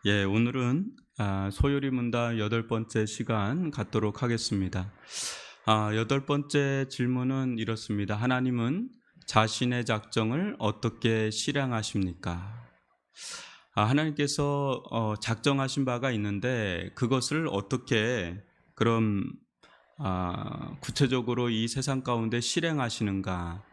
오늘은 소요리 문답 8번째 시간 갖도록 하겠습니다. 8번째 질문은 이렇습니다. 하나님은 자신의 작정을 어떻게 실행하십니까? 하나님께서 작정하신 바가 있는데 그것을 어떻게 그럼 구체적으로 이 세상 가운데 실행하시는가?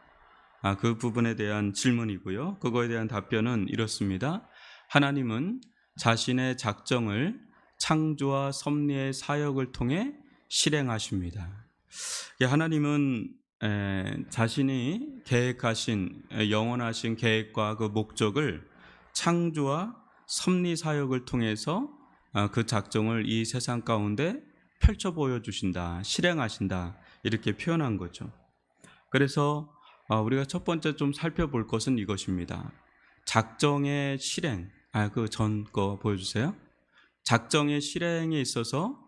그 부분에 대한 질문이고요. 그거에 대한 답변은 이렇습니다. 하나님은 자신의 작정을 창조와 섭리의 사역을 통해 실행하십니다. 하나님은 자신이 계획하신 영원하신 계획과 그 목적을 창조와 섭리 사역을 통해서 그 작정을 이 세상 가운데 펼쳐 보여주신다, 실행하신다 이렇게 표현한 거죠. 그래서 우리가 첫 번째 좀 살펴볼 것은 이것입니다. 작정의 실행. 그 전 거 보여주세요. 작정의 실행에 있어서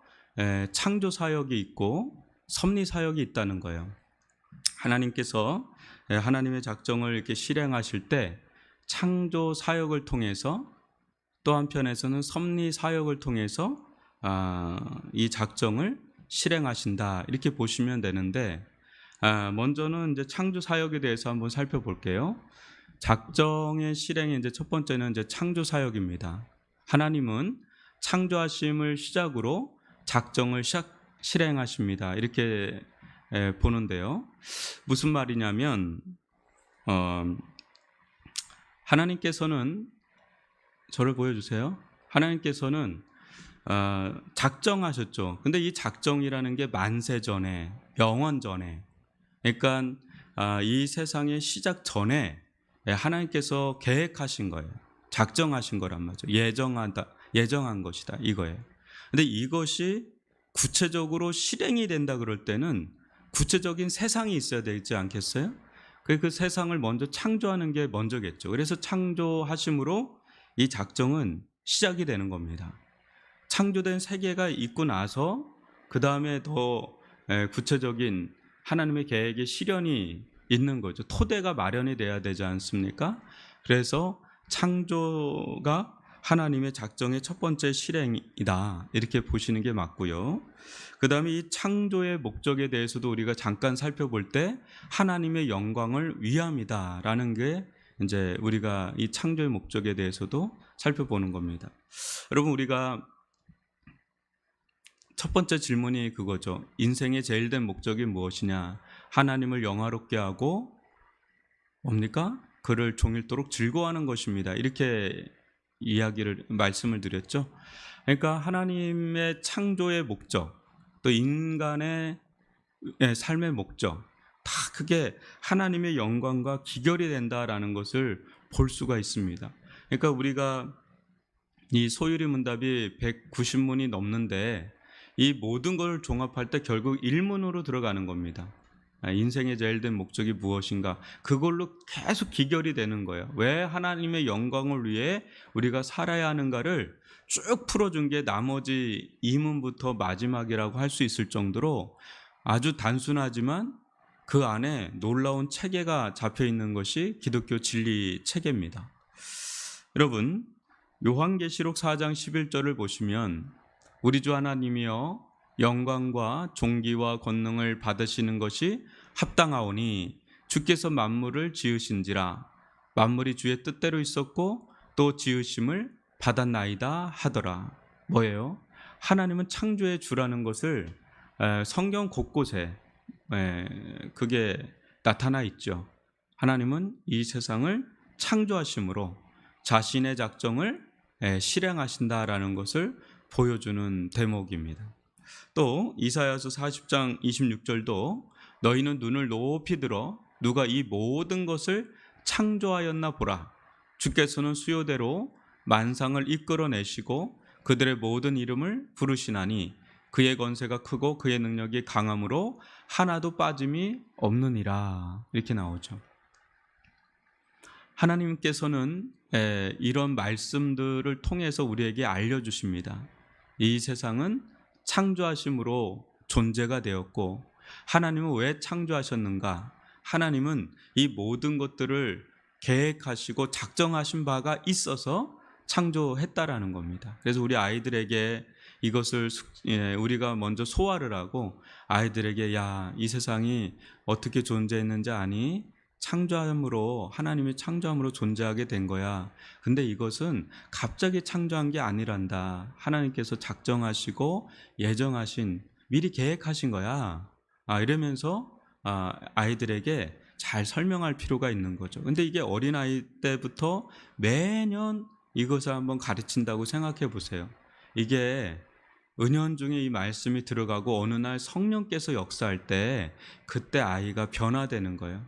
창조 사역이 있고 섭리 사역이 있다는 거예요. 하나님께서 하나님의 작정을 이렇게 실행하실 때 창조 사역을 통해서 또 한편에서는 섭리 사역을 통해서 이 작정을 실행하신다 이렇게 보시면 되는데 먼저는 이제 창조 사역에 대해서 한번 살펴볼게요. 작정의 실행의 이제 첫 번째는 이제 창조 사역입니다. 하나님은 창조하심을 시작으로 작정을 실행하십니다. 이렇게 보는데요. 무슨 말이냐면 하나님께서는 저를 보여주세요. 하나님께서는 작정하셨죠. 근데 이 작정이라는 게 만세 전에, 영원 전에, 그러니까 이 세상의 시작 전에 하나님께서 계획하신 거예요. 작정하신 거란 말이죠. 예정한 것이다 이거예요. 근데 이것이 구체적으로 실행이 된다 그럴 때는 구체적인 세상이 있어야 되지 않겠어요? 그 세상을 먼저 창조하는 게 먼저겠죠. 그래서 창조하심으로 이 작정은 시작이 되는 겁니다. 창조된 세계가 있고 나서 그 다음에 더 구체적인 하나님의 계획의 실현이 있는 거죠. 토대가 마련이 돼야 되지 않습니까? 그래서 창조가 하나님의 작정의 첫 번째 실행이다 이렇게 보시는 게 맞고요. 그 다음에 이 창조의 목적에 대해서도 우리가 잠깐 살펴볼 때 하나님의 영광을 위함이다라는 게 이제 우리가 이 창조의 목적에 대해서도 살펴보는 겁니다. 여러분, 우리가 첫 번째 질문이 그거죠. 인생의 제일 된 목적이 무엇이냐? 하나님을 영화롭게 하고 뭡니까? 그를 종일토록 즐거워하는 것입니다. 이렇게 말씀을 드렸죠. 그러니까 하나님의 창조의 목적, 또 인간의 삶의 목적, 다 그게 하나님의 영광과 기결이 된다라는 것을 볼 수가 있습니다. 그러니까 우리가 이 소유리 문답이 190문이 넘는데 이 모든 걸 종합할 때 결국 1문으로 들어가는 겁니다. 인생의 제일 된 목적이 무엇인가? 그걸로 계속 기결이 되는 거예요. 왜 하나님의 영광을 위해 우리가 살아야 하는가를 쭉 풀어준 게 나머지 2문부터 마지막이라고 할 수 있을 정도로 아주 단순하지만 그 안에 놀라운 체계가 잡혀 있는 것이 기독교 진리 체계입니다. 여러분, 요한계시록 4장 11절을 보시면 우리 주 하나님이여 영광과 존귀와 권능을 받으시는 것이 합당하오니 주께서 만물을 지으신지라 만물이 주의 뜻대로 있었고 또 지으심을 받았나이다 하더라. 뭐예요? 하나님은 창조의 주라는 것을 성경 곳곳에 그게 나타나 있죠. 하나님은 이 세상을 창조하심으로 자신의 작정을 실행하신다라는 것을 보여주는 대목입니다. 또 이사야서 40장 26절도 너희는 눈을 높이 들어 누가 이 모든 것을 창조하였나 보라. 주께서는 수요대로 만상을 이끌어내시고 그들의 모든 이름을 부르시나니 그의 권세가 크고 그의 능력이 강함으로 하나도 빠짐이 없느니라. 이렇게 나오죠. 하나님께서는 이런 말씀들을 통해서 우리에게 알려주십니다. 이 세상은 창조하심으로 존재가 되었고 하나님은 왜 창조하셨는가? 하나님은 이 모든 것들을 계획하시고 작정하신 바가 있어서 창조했다라는 겁니다. 그래서 우리 아이들에게 이것을 우리가 먼저 소화를 하고 아이들에게 야, 이 세상이 어떻게 존재했는지 아니? 창조함으로 하나님이 창조함으로 존재하게 된 거야. 근데 이것은 갑자기 창조한 게 아니란다. 하나님께서 작정하시고 예정하신 미리 계획하신 거야. 이러면서 아이들에게 잘 설명할 필요가 있는 거죠. 근데 이게 어린아이 때부터 매년 이것을 한번 가르친다고 생각해 보세요. 이게 은연중에 이 말씀이 들어가고 어느 날 성령께서 역사할 때 그때 아이가 변화되는 거예요.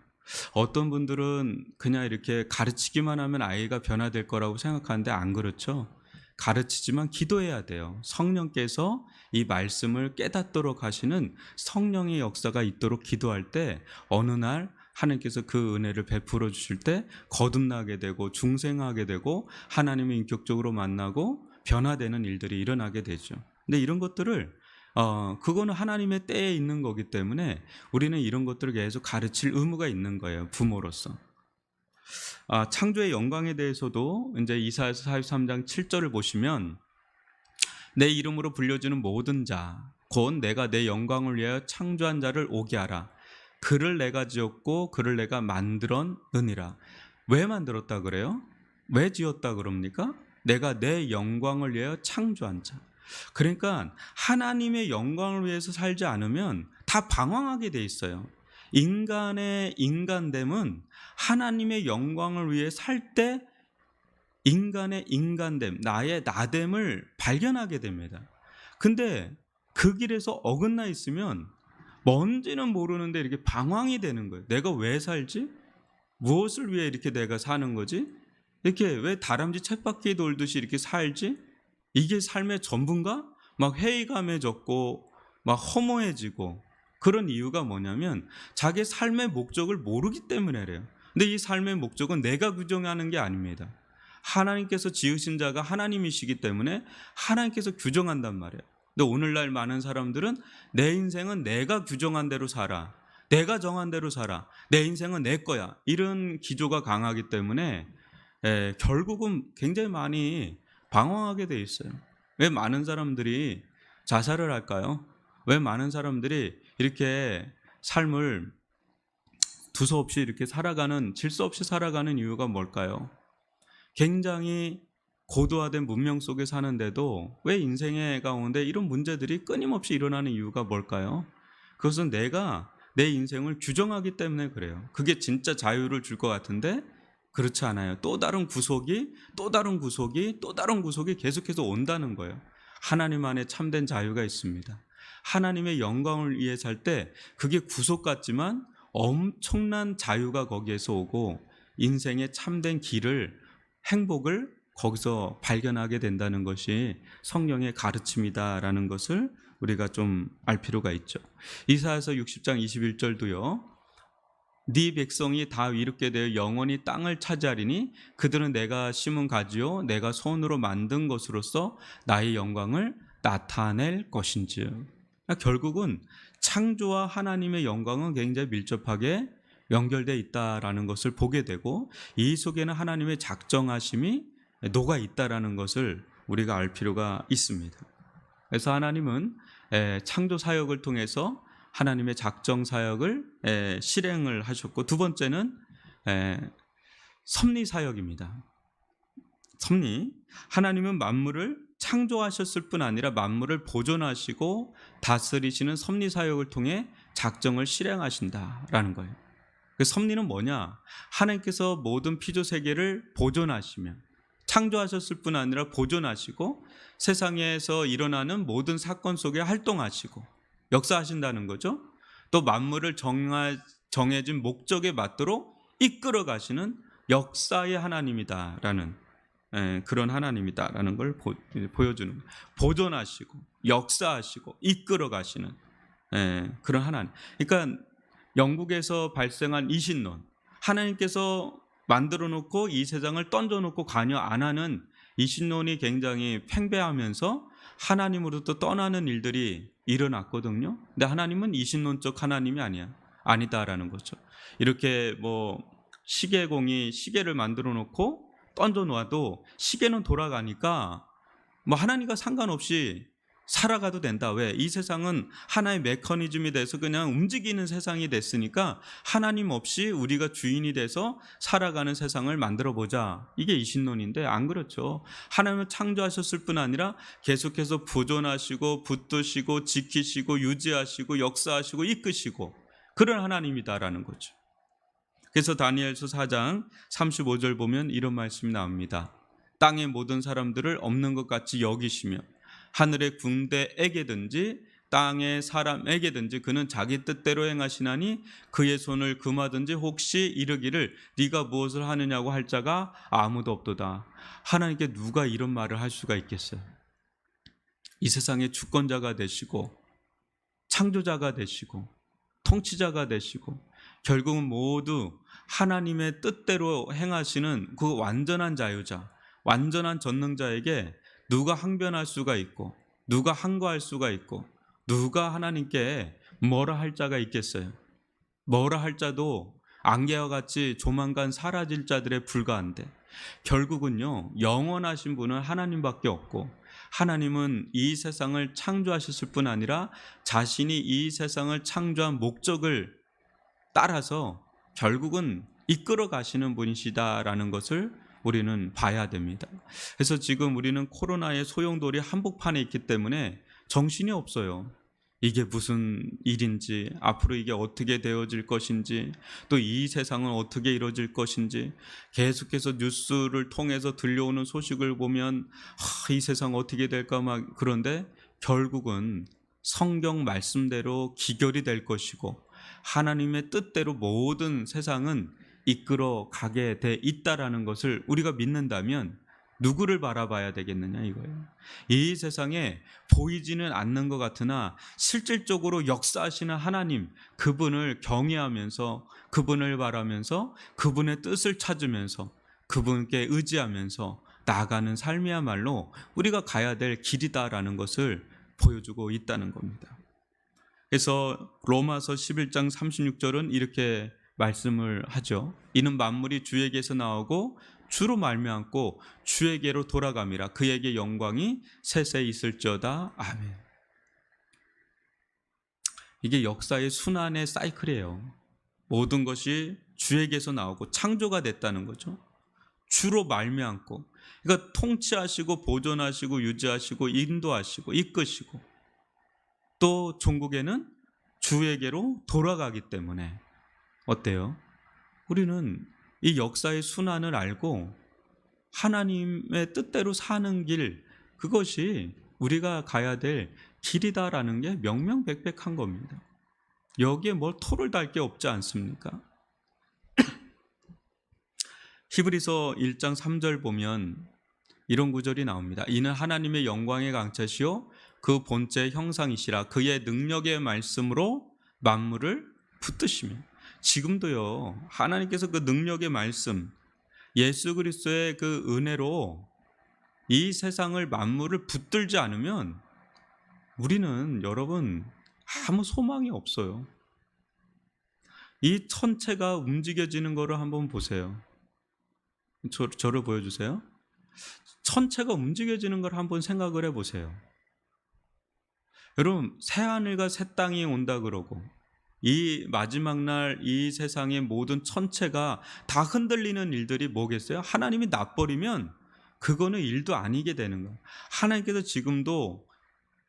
어떤 분들은 그냥 이렇게 가르치기만 하면 아이가 변화될 거라고 생각하는데 안 그렇죠. 가르치지만 기도해야 돼요. 성령께서 이 말씀을 깨닫도록 하시는 성령의 역사가 있도록 기도할 때 어느 날 하나님께서 그 은혜를 베풀어 주실 때 거듭나게 되고 중생하게 되고 하나님을 인격적으로 만나고 변화되는 일들이 일어나게 되죠. 근데 이런 것들을 그거는 하나님의 때에 있는 거기 때문에 우리는 이런 것들을 계속 가르칠 의무가 있는 거예요. 부모로서. 창조의 영광에 대해서도 이제 이사야서 43장 7절을 보시면 내 이름으로 불려주는 모든 자 곧 내가 내 영광을 위하여 창조한 자를 오게 하라. 그를 내가 지었고 그를 내가 만들었느니라. 왜 만들었다 그래요? 왜 지었다 그럽니까? 내가 내 영광을 위하여 창조한 자. 그러니까 하나님의 영광을 위해서 살지 않으면 다 방황하게 돼 있어요. 인간의 인간됨은 하나님의 영광을 위해 살 때 인간의 인간됨, 나의 나됨을 발견하게 됩니다. 근데 그 길에서 어긋나 있으면 뭔지는 모르는데 이렇게 방황이 되는 거예요. 내가 왜 살지? 무엇을 위해 이렇게 내가 사는 거지? 이렇게 왜 다람쥐 쳇바퀴 돌듯이 이렇게 살지? 이게 삶의 전부인가? 막 회의감해졌고 막 허무해지고 그런 이유가 뭐냐면 자기 삶의 목적을 모르기 때문에 그래요. 근데 이 삶의 목적은 내가 규정하는 게 아닙니다. 하나님께서 지으신 자가 하나님이시기 때문에 하나님께서 규정한단 말이에요. 근데 오늘날 많은 사람들은 내 인생은 내가 규정한 대로 살아. 내가 정한 대로 살아. 내 인생은 내 거야. 이런 기조가 강하기 때문에 결국은 굉장히 많이 방황하게 돼 있어요. 왜 많은 사람들이 자살을 할까요? 왜 많은 사람들이 이렇게 삶을 두서없이 이렇게 살아가는, 질서 없이 살아가는 이유가 뭘까요? 굉장히 고도화된 문명 속에 사는데도 왜 인생의 가운데 이런 문제들이 끊임없이 일어나는 이유가 뭘까요? 그것은 내가 내 인생을 규정하기 때문에 그래요. 그게 진짜 자유를 줄 것 같은데 그렇지 않아요. 또 다른 구속이 계속해서 온다는 거예요. 하나님 안에 참된 자유가 있습니다. 하나님의 영광을 위해 살 때 그게 구속 같지만 엄청난 자유가 거기에서 오고 인생의 참된 길을, 행복을 거기서 발견하게 된다는 것이 성령의 가르침이다라는 것을 우리가 좀 알 필요가 있죠. 이사야서 60장 21절도요. 네 백성이 다 이롭게 되어 영원히 땅을 차지하리니 그들은 내가 심은 가지요 내가 손으로 만든 것으로서 나의 영광을 나타낼 것인즉. 결국은 창조와 하나님의 영광은 굉장히 밀접하게 연결되어 있다라는 것을 보게 되고 이 속에는 하나님의 작정하심이 녹아 있다라는 것을 우리가 알 필요가 있습니다. 그래서 하나님은 창조 사역을 통해서 하나님의 작정 사역을 실행을 하셨고, 두 번째는 섭리 사역입니다. 섭리, 하나님은 만물을 창조하셨을 뿐 아니라 만물을 보존하시고 다스리시는 섭리 사역을 통해 작정을 실행하신다라는 거예요. 그 섭리는 뭐냐? 하나님께서 모든 피조 세계를 보존하시며 창조하셨을 뿐 아니라 보존하시고 세상에서 일어나는 모든 사건 속에 활동하시고 역사하신다는 거죠. 또 만물을 정해진 목적에 맞도록 이끌어 가시는 역사의 하나님이다라는 그런 하나님이다라는 걸 보여주는, 보존하시고 역사하시고 이끌어 가시는 그런 하나님. 그러니까 영국에서 발생한 이신론, 하나님께서 만들어 놓고 이 세상을 던져 놓고 관여 안 하는 이신론이 굉장히 팽배하면서 하나님으로부터 떠나는 일들이 일어났거든요. 근데 하나님은 이신론적 하나님이 아니다라는 거죠. 이렇게 뭐 시계공이 시계를 만들어 놓고 던져 놔도 시계는 돌아가니까 뭐 하나님과 상관없이 살아가도 된다. 왜? 이 세상은 하나의 메커니즘이 돼서 그냥 움직이는 세상이 됐으니까 하나님 없이 우리가 주인이 돼서 살아가는 세상을 만들어 보자. 이게 이신론인데 안 그렇죠. 하나님을 창조하셨을 뿐 아니라 계속해서 보존하시고 붙드시고 지키시고 유지하시고 역사하시고 이끄시고 그런 하나님이다라는 거죠. 그래서 다니엘서 4장 35절 보면 이런 말씀이 나옵니다. 땅의 모든 사람들을 없는 것 같이 여기시며 하늘의 군대에게든지 땅의 사람에게든지 그는 자기 뜻대로 행하시나니 그의 손을 금하든지 혹시 이르기를 네가 무엇을 하느냐고 할 자가 아무도 없도다. 하나님께 누가 이런 말을 할 수가 있겠어요? 이 세상의 주권자가 되시고 창조자가 되시고 통치자가 되시고 결국은 모두 하나님의 뜻대로 행하시는 그 완전한 자유자, 완전한 전능자에게 누가 항변할 수가 있고 누가 항거할 수가 있고 누가 하나님께 뭐라 할 자가 있겠어요? 뭐라 할 자도 안개와 같이 조만간 사라질 자들에 불과한데 결국은요, 영원하신 분은 하나님밖에 없고 하나님은 이 세상을 창조하셨을 뿐 아니라 자신이 이 세상을 창조한 목적을 따라서 결국은 이끌어 가시는 분이시다라는 것을 우리는 봐야 됩니다. 그래서 지금 우리는 코로나의 소용돌이 한복판에 있기 때문에 정신이 없어요. 이게 무슨 일인지, 앞으로 이게 어떻게 되어질 것인지, 또 이 세상은 어떻게 이루어질 것인지 계속해서 뉴스를 통해서 들려오는 소식을 보면 이 세상 어떻게 될까 막 그런데 결국은 성경 말씀대로 기결이 될 것이고 하나님의 뜻대로 모든 세상은 이끌어 가게 돼 있다라는 것을 우리가 믿는다면 누구를 바라봐야 되겠느냐 이거예요. 이 세상에 보이지는 않는 것 같으나 실질적으로 역사하시는 하나님, 그분을 경외하면서 그분을 바라면서 그분의 뜻을 찾으면서 그분께 의지하면서 나아가는 삶이야말로 우리가 가야 될 길이다라는 것을 보여주고 있다는 겁니다. 그래서 로마서 11장 36절은 이렇게 말씀을 하죠. 이는 만물이 주에게서 나오고 주로 말미암고 주에게로 돌아감이라 그에게 영광이 세세 있을지어다. 아멘. 이게 역사의 순환의 사이클이에요. 모든 것이 주에게서 나오고 창조가 됐다는 거죠. 주로 말미암고, 그러니까 통치하시고 보존하시고 유지하시고 인도하시고 이끄시고 또 종국에는 주에게로 돌아가기 때문에 어때요? 우리는 이 역사의 순환을 알고 하나님의 뜻대로 사는 길, 그것이 우리가 가야 될 길이다라는 게 명명백백한 겁니다. 여기에 뭘 토를 달 게 없지 않습니까? 히브리서 1장 3절 보면 이런 구절이 나옵니다. 이는 하나님의 영광의 강체시요 그 본체의 형상이시라 그의 능력의 말씀으로 만물을 붙드시며. 지금도요, 하나님께서 그 능력의 말씀, 예수 그리스도의 그 은혜로 이 세상을 만물을 붙들지 않으면 우리는 여러분 아무 소망이 없어요. 이 천체가 움직여지는 거를 한번 보세요. 저를 보여주세요. 천체가 움직여지는 걸 한번 생각을 해보세요. 여러분, 새하늘과 새 땅이 온다 그러고 이 마지막 날 이 세상의 모든 천체가 다 흔들리는 일들이 뭐겠어요? 하나님이 놔버리면 그거는 일도 아니게 되는 거예요. 하나님께서 지금도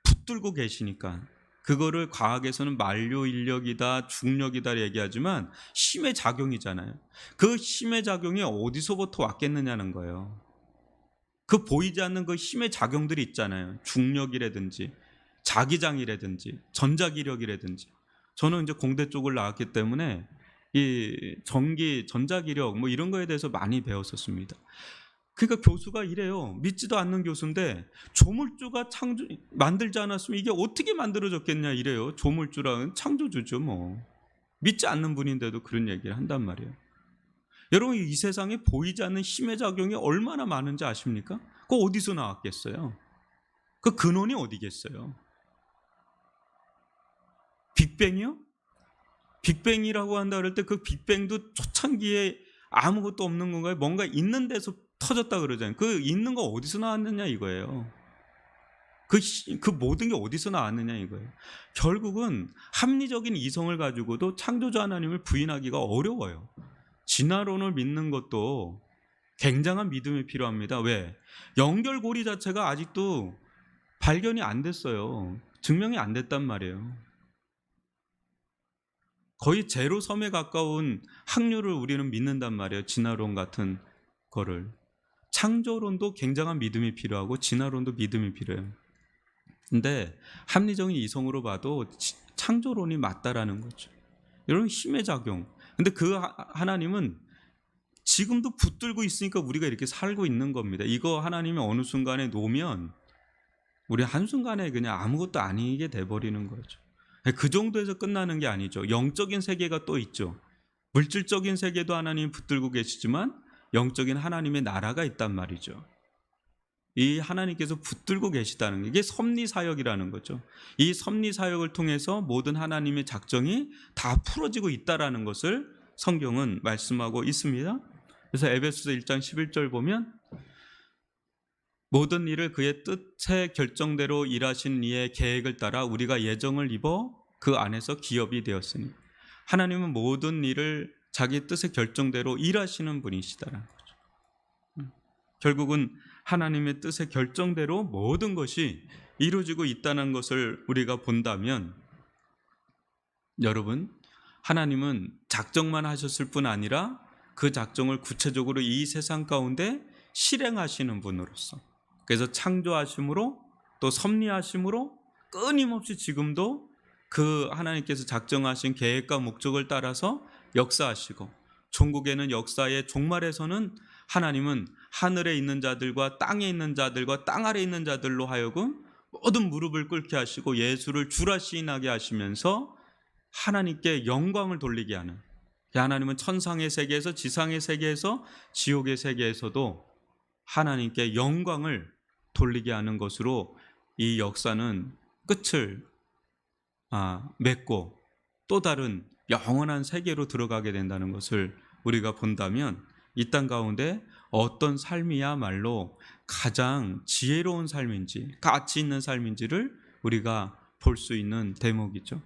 붙들고 계시니까 그거를 과학에서는 만류 인력이다 중력이다 얘기하지만 힘의 작용이잖아요. 그 힘의 작용이 어디서부터 왔겠느냐는 거예요. 그 보이지 않는 그 힘의 작용들이 있잖아요. 중력이라든지 자기장이라든지 전자기력이라든지. 저는 이제 공대 쪽을 나왔기 때문에 이 전기, 전자기력 뭐 이런 거에 대해서 많이 배웠었습니다. 그러니까 교수가 이래요. 믿지도 않는 교수인데 조물주가 만들지 않았으면 이게 어떻게 만들어졌겠냐 이래요. 조물주라는 창조주죠 뭐. 믿지 않는 분인데도 그런 얘기를 한단 말이에요. 여러분, 이 세상에 보이지 않는 힘의 작용이 얼마나 많은지 아십니까? 그거 어디서 나왔겠어요? 그 근원이 어디겠어요? 빅뱅이요? 빅뱅이라고 한다 그럴 때 그 빅뱅도 초창기에 아무것도 없는 건가요? 뭔가 있는 데서 터졌다 그러잖아요. 그 있는 거 어디서 나왔느냐 이거예요. 그 모든 게 어디서 나왔느냐 이거예요. 결국은 합리적인 이성을 가지고도 창조주 하나님을 부인하기가 어려워요. 진화론을 믿는 것도 굉장한 믿음이 필요합니다. 왜? 연결고리 자체가 아직도 발견이 안 됐어요. 증명이 안 됐단 말이에요. 거의 제로 섬에 가까운 확률을 우리는 믿는단 말이에요. 진화론 같은 거를. 창조론도 굉장한 믿음이 필요하고 진화론도 믿음이 필요해요. 근데 합리적인 이성으로 봐도 창조론이 맞다라는 거죠. 이런 힘의 작용. 근데 그 하나님은 지금도 붙들고 있으니까 우리가 이렇게 살고 있는 겁니다. 이거 하나님이 어느 순간에 놓으면 우리 한순간에 그냥 아무것도 아니게 돼버리는 거죠. 그 정도에서 끝나는 게 아니죠. 영적인 세계가 또 있죠. 물질적인 세계도 하나님이 붙들고 계시지만 영적인 하나님의 나라가 있단 말이죠. 이 하나님께서 붙들고 계시다는 게 이게 섭리사역이라는 거죠. 이 섭리사역을 통해서 모든 하나님의 작정이 다 풀어지고 있다라는 것을 성경은 말씀하고 있습니다. 그래서 에베소서 1장 11절 보면 모든 일을 그의 뜻의 결정대로 일하신 이의 계획을 따라 우리가 예정을 입어 그 안에서 기업이 되었으니 하나님은 모든 일을 자기 뜻의 결정대로 일하시는 분이시다라는 거죠. 결국은 하나님의 뜻의 결정대로 모든 것이 이루어지고 있다는 것을 우리가 본다면 여러분, 하나님은 작정만 하셨을 뿐 아니라 그 작정을 구체적으로 이 세상 가운데 실행하시는 분으로서, 그래서 창조하심으로 또 섭리하심으로 끊임없이 지금도 그 하나님께서 작정하신 계획과 목적을 따라서 역사하시고, 종국에는 역사의 종말에서는 하나님은 하늘에 있는 자들과 땅에 있는 자들과 땅 아래에 있는 자들로 하여금 모든 무릎을 꿇게 하시고 예수를 주라 시인하게 하시면서 하나님께 영광을 돌리게 하는, 하나님은 천상의 세계에서 지상의 세계에서 지옥의 세계에서도 하나님께 영광을 돌리게 하는 것으로 이 역사는 끝을 맺고 또 다른 영원한 세계로 들어가게 된다는 것을 우리가 본다면 이 땅 가운데 어떤 삶이야말로 가장 지혜로운 삶인지 가치 있는 삶인지를 우리가 볼 수 있는 대목이죠.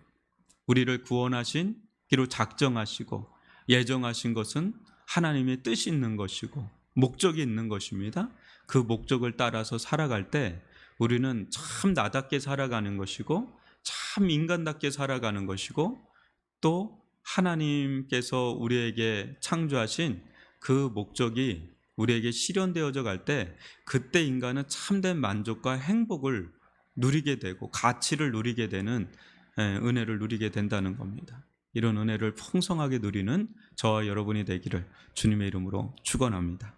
우리를 구원하신, 기로 작정하시고 예정하신 것은 하나님의 뜻이 있는 것이고 목적이 있는 것입니다. 그 목적을 따라서 살아갈 때 우리는 참 나답게 살아가는 것이고 참 인간답게 살아가는 것이고 또 하나님께서 우리에게 창조하신 그 목적이 우리에게 실현되어져 갈 때 그때 인간은 참된 만족과 행복을 누리게 되고 가치를 누리게 되는 은혜를 누리게 된다는 겁니다. 이런 은혜를 풍성하게 누리는 저와 여러분이 되기를 주님의 이름으로 축원합니다.